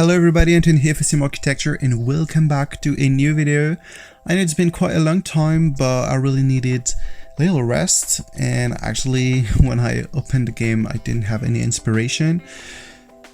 Hello everybody, Antoine here for Simarchitecture and welcome back to a new video. I know it's been quite a long time, but I really needed a little rest, and actually when I opened the game I didn't have any inspiration.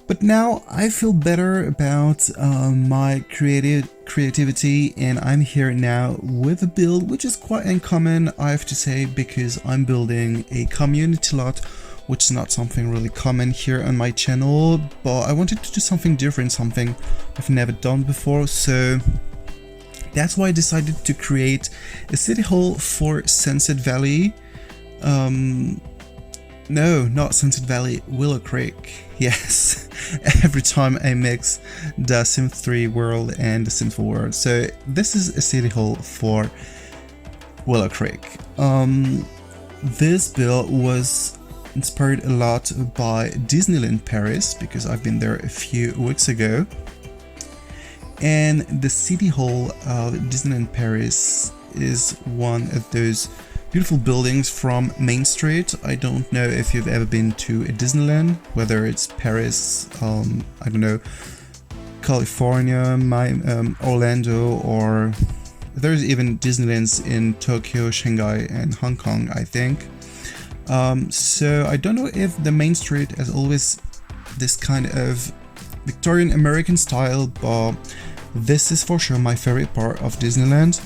But now I feel better about my creativity, and I'm here now with a build which is quite uncommon, I have to say, because I'm building a community lot, which is not something really common here on my channel, but I wanted to do something different, something I've never done before, so that's why I decided to create a city hall for Sunset Valley. No, not Sunset Valley, Willow Creek. Yes, every time I mix the Sim 3 world and the Sim 4 world. So this is a city hall for Willow Creek. This build was inspired a lot by Disneyland Paris, because I've been there a few weeks ago. And the city hall of Disneyland Paris is one of those beautiful buildings from Main Street. I don't know if you've ever been to a Disneyland, whether it's Paris, I don't know, California, Orlando, or there's even Disneylands in Tokyo, Shanghai, and Hong Kong, I think. So I don't know if the Main Street has always this kind of Victorian American style, but this is for sure my favorite part of Disneyland.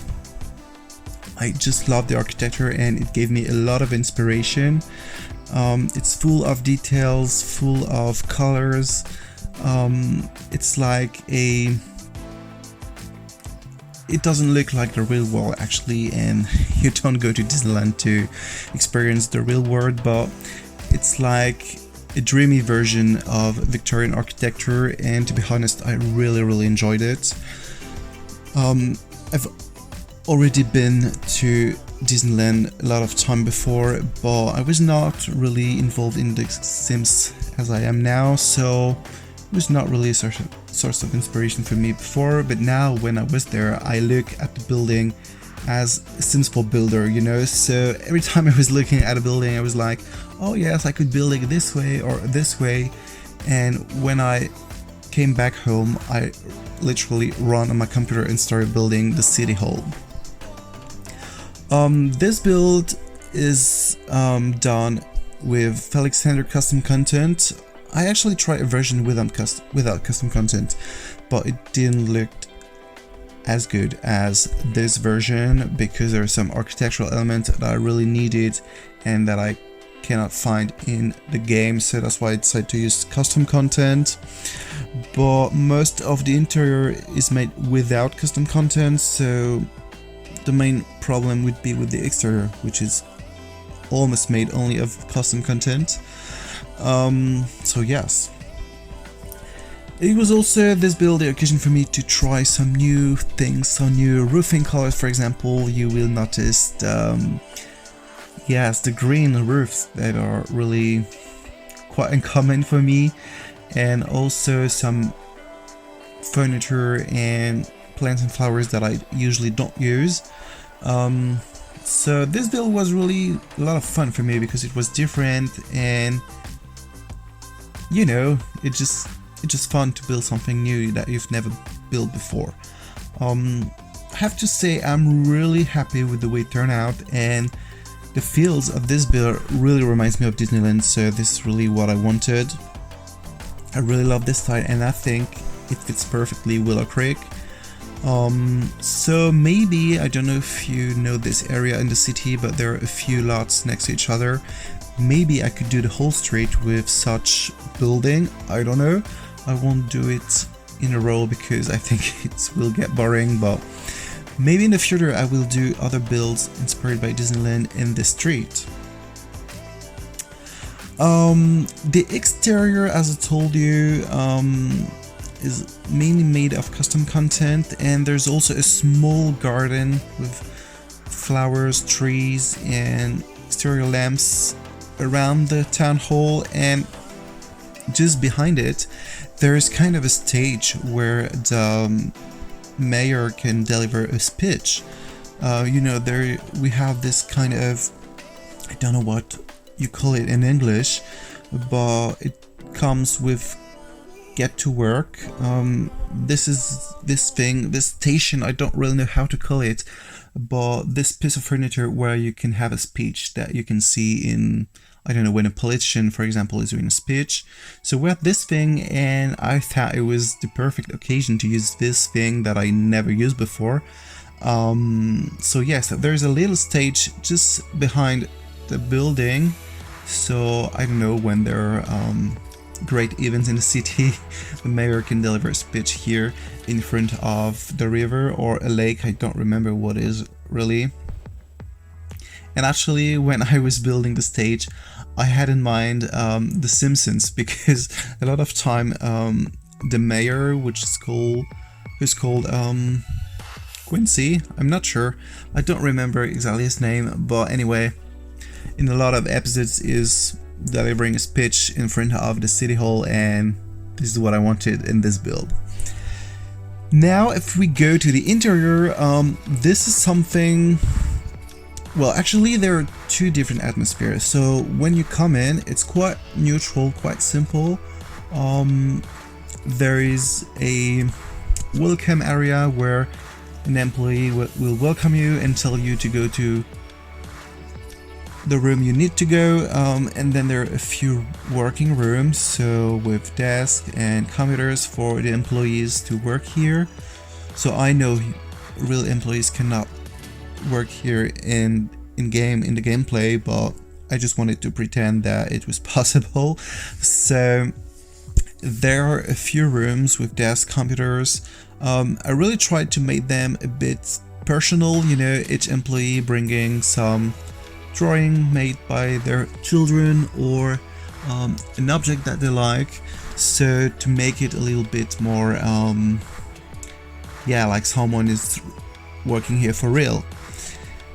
I just love the architecture and it gave me a lot of inspiration. It's full of details, full of colors. It's like it doesn't look like the real world actually, and you don't go to Disneyland to experience the real world, but it's like a dreamy version of Victorian architecture, and to be honest, I really enjoyed it. I've already been to Disneyland a lot of time before, but I was not really involved in the Sims as I am now, so it was not really a source of inspiration for me before. But now when I was there, I look at the building as a Sims 4 builder, you know, so every time I was looking at a building I was like, oh yes, I could build it this way or this way. And when I came back home, I literally ran on my computer and started building the city hall. This build is done with Alexander custom content. I actually tried a version without custom content, but it didn't look as good as this version because there are some architectural elements that I really needed and that I cannot find in the game, so that's why I decided to use custom content. But most of the interior is made without custom content, so the main problem would be with the exterior, which is almost made only of custom content. So yes, it was also this build the occasion for me to try some new things, some new roofing colors. For example, you will notice yes, the green roofs that are really quite uncommon for me, and also some furniture and plants and flowers that I usually don't use. So this build was really a lot of fun for me because it was different, and you know, it's just fun to build something new that you've never built before. I have to say I'm really happy with the way it turned out, and the feels of this build really reminds me of Disneyland, so this is really what I wanted. I really love this style and I think it fits perfectly Willow Creek. So maybe, I don't know if you know this area in the city, but there are a few lots next to each other. Maybe I could do the whole street with such building, I don't know. I won't do it in a row because I think it will get boring, but maybe in the future I will do other builds inspired by Disneyland in the street. The exterior, as I told you, is mainly made of custom content, and there's also a small garden with flowers, trees, and exterior lamps around the town hall, and just behind it there's kind of a stage where the mayor can deliver a speech. You know, there we have this kind of, I don't know what you call it in English, but it comes with get to work. This is this station, I don't really know how to call it, but this piece of furniture where you can have a speech that you can see in, I don't know, when a politician, for example, is doing a speech. So we're at this thing, and I thought it was the perfect occasion to use this thing that I never used before. So yes, there's a little stage just behind the building. So I don't know, when there are great events in the city, the mayor can deliver a speech here in front of the river or a lake. I don't remember what is really. And actually, when I was building the stage, I had in mind The Simpsons, because a lot of time the mayor, who's called Quincy, I'm not sure, I don't remember exactly his name, but anyway, in a lot of episodes is delivering a speech in front of the city hall, and this is what I wanted in this build. Now, if we go to the interior, this is something. Well, actually, there are two different atmospheres. So when you come in, it's quite neutral, quite simple. There is a welcome area where an employee will welcome you and tell you to go to the room you need to go. And then there are a few working rooms, so with desks and computers for the employees to work here. So I know real employees cannot work here in the gameplay, but I just wanted to pretend that it was possible. So there are a few rooms with desk computers. I really tried to make them a bit personal, you know, each employee bringing some drawing made by their children or an object that they like, so to make it a little bit more yeah, like someone is working here for real.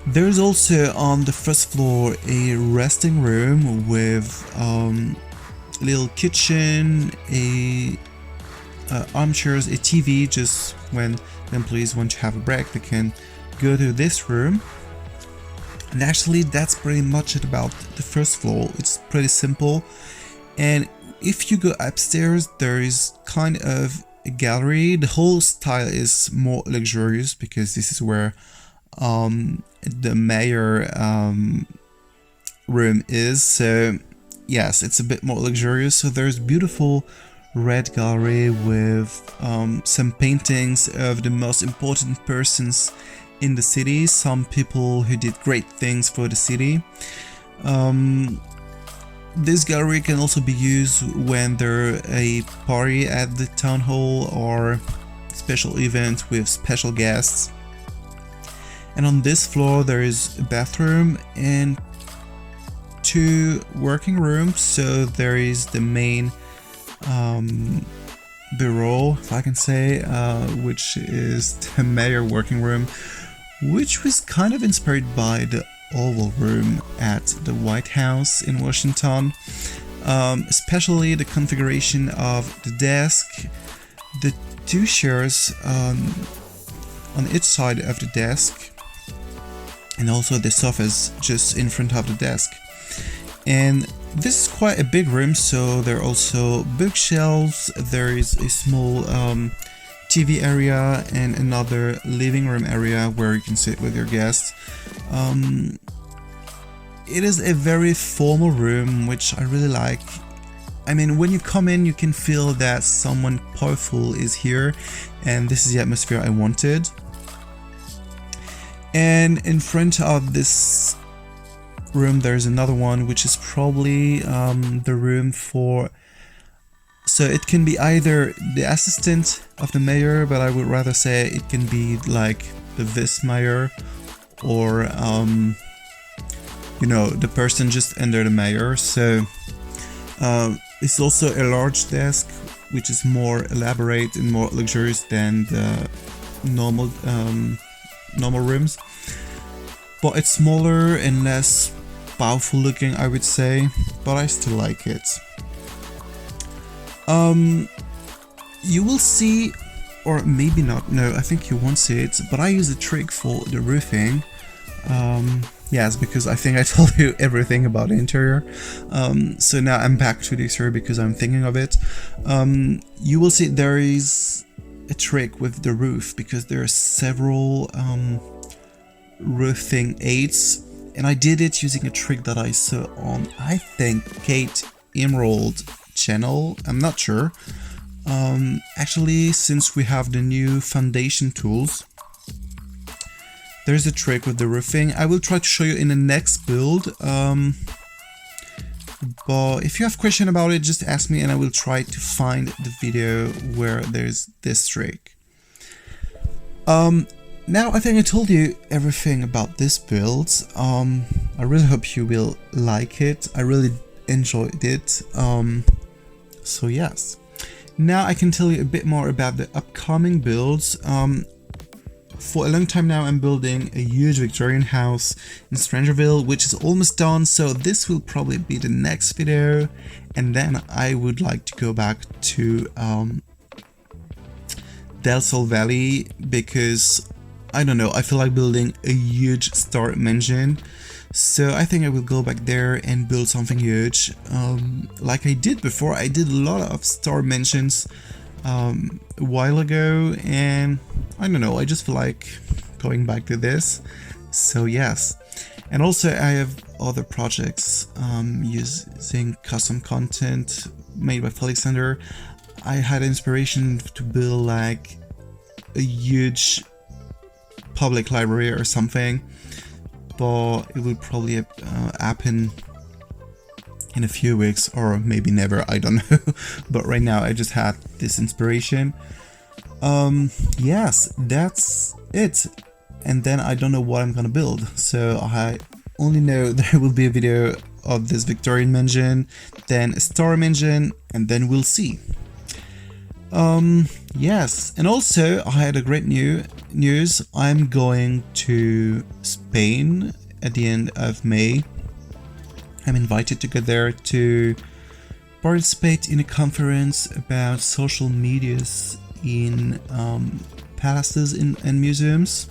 There's also on the first floor a resting room with a little kitchen, armchairs, a TV. Just when the employees want to have a break, they can go to this room. And actually, that's pretty much it about the first floor. It's pretty simple. And if you go upstairs, there is kind of a gallery. The whole style is more luxurious because this is where the mayor room is. So yes, it's a bit more luxurious. So there's beautiful red gallery with some paintings of the most important persons in the city, some people who did great things for the city. This gallery can also be used when there's a party at the town hall or special event with special guests. And on this floor there is a bathroom and two working rooms. So there is the main bureau, if I can say, which is the mayor working room, which was kind of inspired by the Oval Room at the White House in Washington, especially the configuration of the desk, the two chairs on each side of the desk, and also the sofas just in front of the desk. And this is quite a big room, so there are also bookshelves, there is a small TV area and another living room area where you can sit with your guests. It is a very formal room, which I really like. I mean, when you come in, you can feel that someone powerful is here, and this is the atmosphere I wanted. And in front of this room, there's another one, which is probably the room for. So it can be either the assistant of the mayor, but I would rather say it can be like the vice mayor, or you know, the person just under the mayor. So it's also a large desk, which is more elaborate and more luxurious than the normal rooms, but it's smaller and less powerful looking, I would say, but I still like it. You will see, or maybe not, no, I think you won't see it, but I use a trick for the roofing. Yes, because I think I told you everything about the interior. So now I'm back to the exterior because I'm thinking of it. You will see there is a trick with the roof because there are several roofing aids, and I did it using a trick that I saw on, I think, Kate Emerald channel. I'm not sure. Actually, since we have the new foundation tools, there's a trick with the roofing. I will try to show you in the next build. But if you have question about it, just ask me and I will try to find the video where there's this trick. Now I think I told you everything about this build. I really hope you will like it. I really enjoyed it. So yes. Now I can tell you a bit more about the upcoming builds. For a long time now I'm building a huge Victorian house in Strangerville, which is almost done, so this will probably be the next video, and then I would like to go back to Del Sol Valley because, I don't know, I feel like building a huge star mansion, so I think I will go back there and build something huge. Like I did before, I did a lot of star mansions a while ago, and I don't know, I just feel like going back to this. So yes, and also I have other projects using custom content made by Alexander. I had inspiration to build like a huge public library or something, but it will probably happen in a few weeks or maybe never, I don't know. But right now I just had this inspiration. Yes, that's it. And then I don't know what I'm gonna build, so I only know there will be a video of this Victorian mansion, then a star mansion, and then we'll see. Yes, and also I had a great news. I'm going to Spain at the end of May. I'm invited to go there to participate in a conference about social medias in palaces and museums.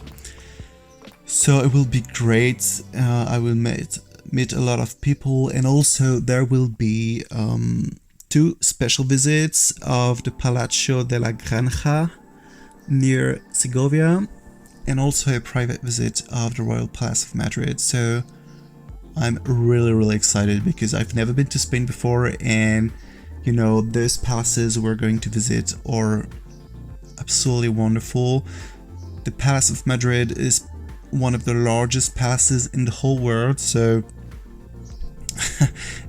So it will be great. I will meet a lot of people, and also there will be 2 special visits of the Palacio de la Granja near Segovia, and also a private visit of the Royal Palace of Madrid. So I'm really excited because I've never been to Spain before, and you know, those palaces we're going to visit are absolutely wonderful. The Palace of Madrid is one of the largest palaces in the whole world, so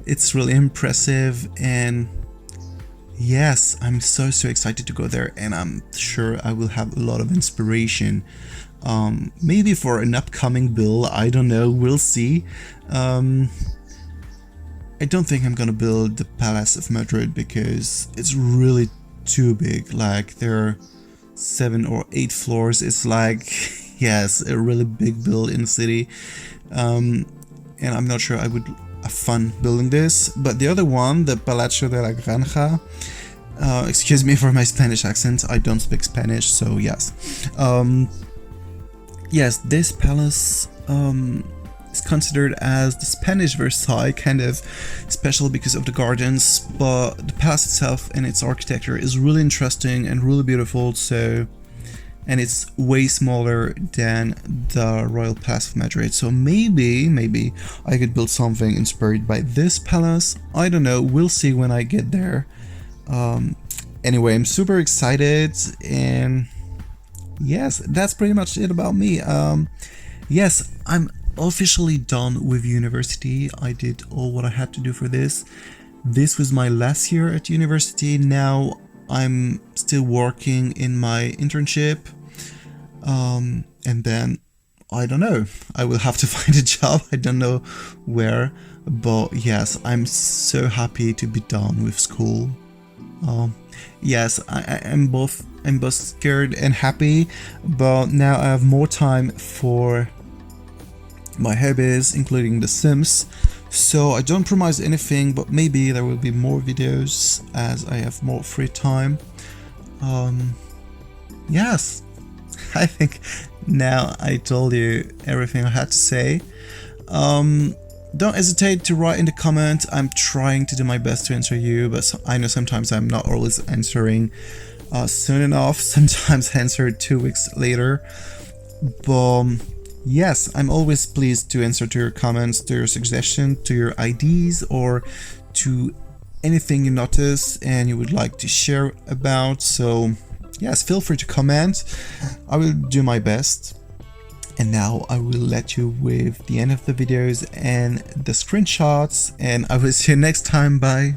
it's really impressive, and yes, I'm so excited to go there, and I'm sure I will have a lot of inspiration. Maybe for an upcoming build, I don't know, we'll see. I don't think I'm gonna build the Palace of Madrid because it's really too big. Like, there are 7 or 8 floors. It's like, yes, a really big build in the city. And I'm not sure I would have fun building this. But the other one, the Palacio de la Granja, excuse me for my Spanish accent, I don't speak Spanish, so yes. Yes, this palace is considered as the Spanish Versailles, kind of special because of the gardens, but the palace itself and its architecture is really interesting and really beautiful, so, and it's way smaller than the Royal Palace of Madrid, so maybe I could build something inspired by this palace. I don't know, we'll see when I get there. Anyway, I'm super excited, and yes, that's pretty much it about me. Yes, I'm officially done with university. I did all what I had to do for this. This was my last year at university. Now I'm still working in my internship. And then, I don't know, I will have to find a job. I don't know where, but yes, I'm so happy to be done with school. Yes, I'm both scared and happy, but now I have more time for my hobbies, including The Sims. So I don't promise anything, but maybe there will be more videos as I have more free time. Yes, I think now I told you everything I had to say. Don't hesitate to write in the comments. I'm trying to do my best to answer you, but I know sometimes I'm not always answering soon enough, sometimes answer 2 weeks later. But yes, I'm always pleased to answer to your comments, to your suggestions, to your ideas, or to anything you notice and you would like to share about. So yes, feel free to comment. I will do my best. And now I will let you with the end of the videos and the screenshots, and I will see you next time. Bye.